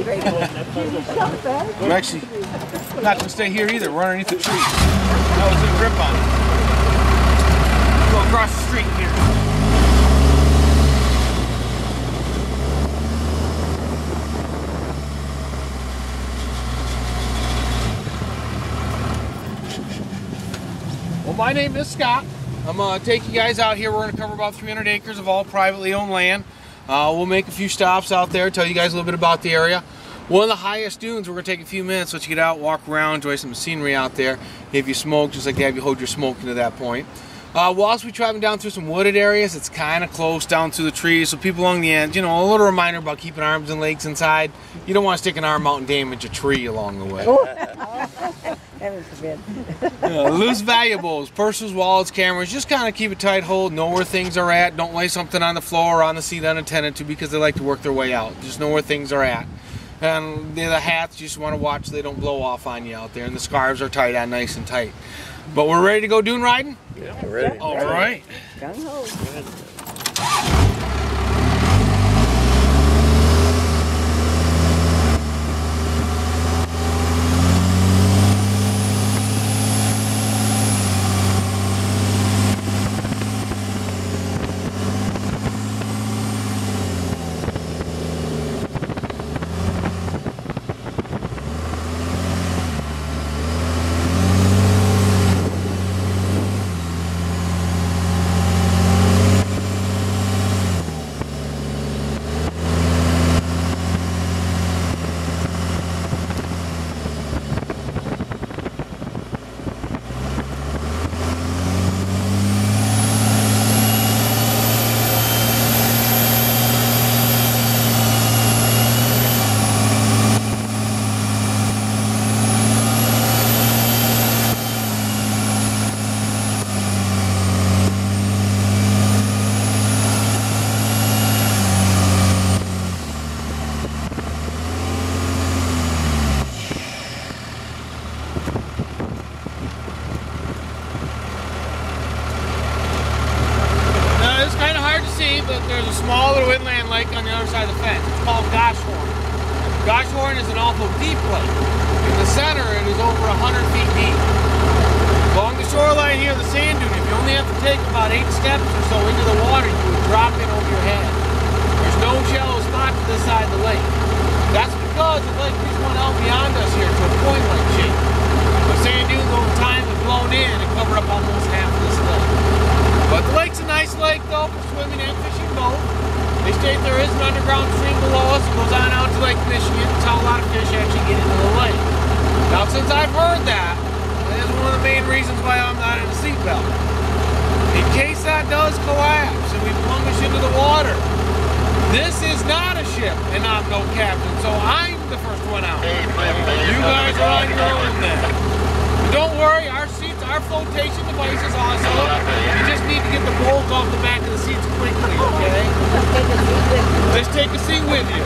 I'm actually not going to stay here either. We're underneath the tree. That was a grip on it. Go across the street here. Well, my name is Scott. I'm going to take you guys out here. We're going to cover about 300 acres of all privately owned land. We'll make a few stops out there, tell you guys a little bit about the area. One of the highest dunes, we're going to take a few minutes so you get out, walk around, enjoy some scenery out there. If you smoke, just like to have you hold your smoke to that point. We'll also be driving down through some wooded areas. It's kind of close down through the trees, so people along the end, you know, a little reminder about keeping arms and legs inside. You don't want to stick an arm out and damage a tree along the way. Heaven forbid. Loose valuables, purses, wallets, cameras, just kind of keep a tight hold, know where things are at. Don't lay something on the floor or on the seat unattended to because they like to work their way out. Just know where things are at. And the hats, you just want to watch so they don't blow off on you out there. And the scarves are tied on nice and tight. But we're ready to go dune riding? Yeah, we're ready. All right. Gung-ho. But there's a small little inland lake on the other side of the fence. It's called Goshhorn. Goshhorn is an awful deep lake. In the center, it is over 100 feet deep. Along the shoreline here, the sand dune, if you only have to take about 8 steps or so into the water, you would drop in over your head. There's no shallow spot to this side of the lake. That's because the lake is one out beyond us here to a point-like shape. The sand dunes over time have blown in and covered up almost half of this lake. But the lake's a nice lake though for swimming and fishing both. They state there is an underground stream below us that goes on out to Lake Michigan. That's how a lot of fish actually get into the lake. Now since I've heard that, that is one of the main reasons why I'm not in a seatbelt. In case that does collapse and we plunge into the water, this is not a ship and I'm no captain, so I'm the first one out. You guys are on your own then. But don't worry, our seats, our flotation device is awesome. You just need to get the bolt off the back of the seats quickly, okay? Just take a seat with you.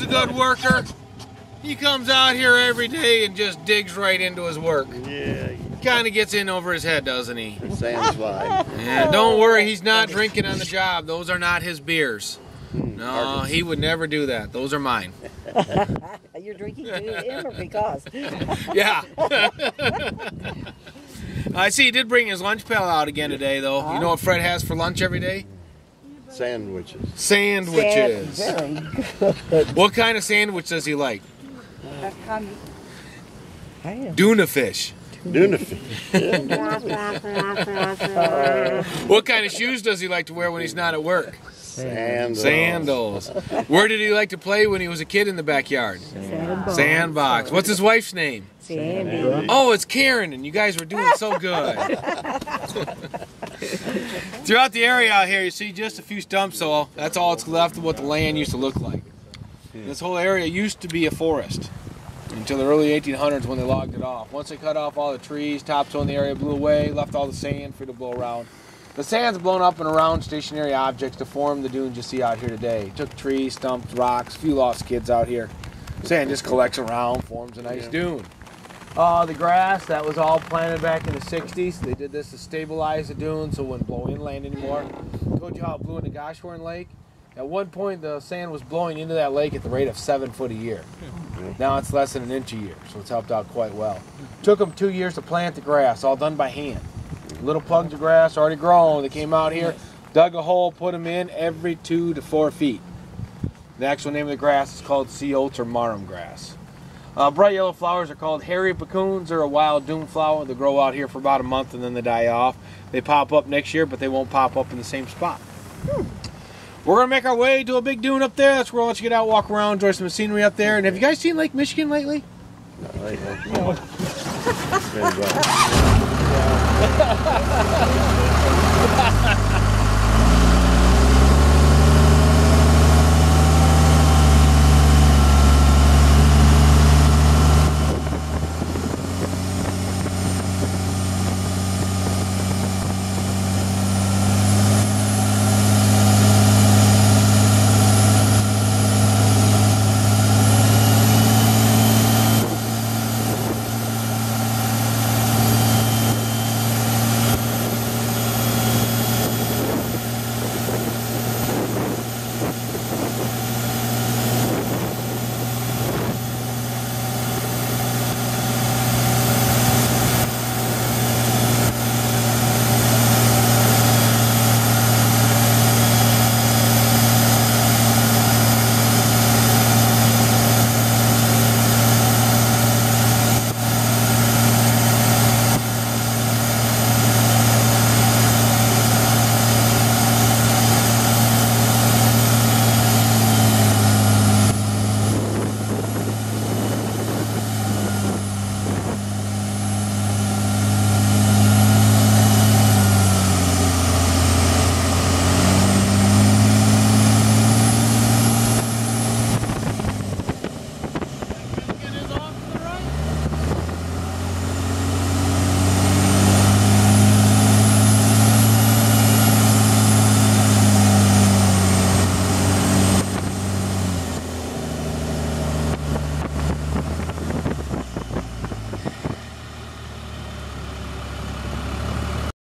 a good worker. He comes out here every day and just digs right into his work. Yeah. Kind of gets in over his head, doesn't he? Sand's fine. And don't worry, he's not drinking on the job. Those are not his beers. No, he would never do that. Those are mine. You're drinking to him or because? Yeah. I see he did bring his lunch pail out again today, though. You know what Fred has for lunch every day? Sandwiches. Sandwiches. Very good. What kind of sandwich does he like? Tuna fish. Tuna fish. What kind of shoes does he like to wear when he's not at work? Sandals. Where did he like to play when he was a kid in the backyard? Sandbox. What's his wife's name? Sandy. Oh, it's Karen, and you guys were doing so good. Throughout the area out here, you see just a few stumps, so that's all that's left of what the land used to look like. This whole area used to be a forest until the early 1800s when they logged it off. Once they cut off all the trees, topsoil in the area blew away, left all the sand for it to blow around. The sand's blown up and around stationary objects to form the dunes you see out here today. It took trees, stumps, rocks, a few lost kids out here. Sand just collects around, forms a nice dune. The grass, that was all planted back in the 60s. They did this to stabilize the dune so it wouldn't blow inland anymore. I told you how it blew into Goshorn Lake. At one point, the sand was blowing into that lake at the rate of 7 foot a year. Now it's less than an inch a year, so it's helped out quite well. Took them 2 years to plant the grass, all done by hand. Little plugs of grass already grown. They came out here, dug a hole, put them in every 2 to 4 feet. The actual name of the grass is called sea oats or marram grass. Bright yellow flowers are called hairy puccoons. They're a wild dune flower. They grow out here for about a month and then they die off. They pop up next year, but they won't pop up in the same spot. We're going to make our way to a big dune up there. That's where I'll let you get out, walk around, enjoy some scenery up there. And have you guys seen Lake Michigan lately? Not lately. No.